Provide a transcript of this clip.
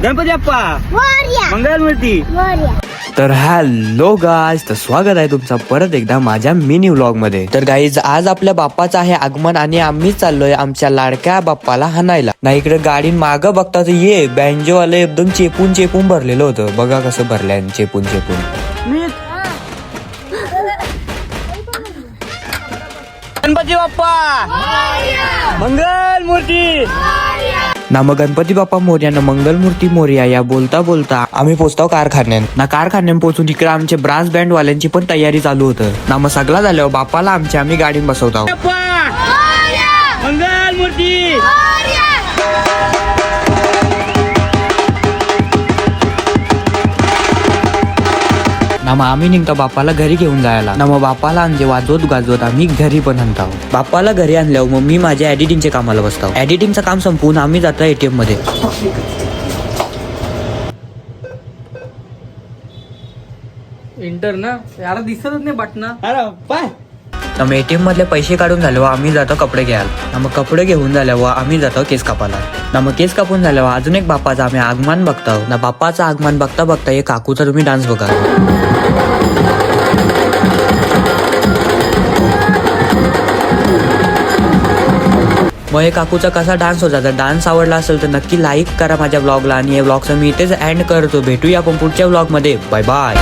गणपती बाप्पा मोरया मंगलमूर्ती. मोरया. तर hello guys, तर स्वागत आहे तुमचं परत एकदा माझ्या मिनी व्लॉग मध्ये. तर गाईज आज आपल्या बाप्पाचं आहे आगमन आणि आम्ही चाललोय आमच्या लाडक्या बाप्पाला हाणायला. ना इकडे गाडी माग बघता तर ये बँजो वाले एकदम चेपून चेपून भरलेलं होतं. बघा कसं भरलंय चेपून चेपून. गणपती बाप्पा मंगलमूर्ती. ना मग गणपती बाप्पा मोर्या ना मंगलमूर्ती मोर्या या बोलता बोलता आम्ही पोहोचतो कारखान्यात. ना कारखान्यात पोहोचून इकडे आमच्या ब्रास बँड वाल्यांची पण तयारी चालू होतं. ना मग सगळा झाल्यावर बाप्पाला आम्ही गाडीत बसवतो. मंगलमूर्ती. ना मग आम्ही निघतो बाप्पाला घरी घेऊन जायला. ना मग बाप्पाला आणले वाजवत गाजवत आम्ही घरी पण आणतो. बाप्पाला घरी आणल्यावर मग मी माझ्या एडिटिंगच्या कामाला बसतो. एडिटिंगचं काम संपवून आम्ही जातो एटीएम मध्ये. इंटर ना याला दिसतच नाही बटना. अरे पाय ना मग एटीएम मधले पैसे काढून झाल्यावर आम्ही जातो कपडे घ्यायला. ना मग कपडे घेऊन झाल्यावर आम्ही जातो केस कापायला. ना मग केस कापून झाल्यावर अजून एक बाप्पाचं आम्ही आगमन बघतो. ना बाप्पाचं आगमन बघता बघता एक काकूचा तुम्ही डान्स बघा. मग हे काकूचा कसा डान्स होता. जर डान्स आवडला असेल तर नक्की लाईक करा माझ्या ब्लॉगला. आणि या ब्लॉगचं मी इथेच एंड करतो. भेटूया आपण पुढच्या ब्लॉग मध्ये. Bye bye.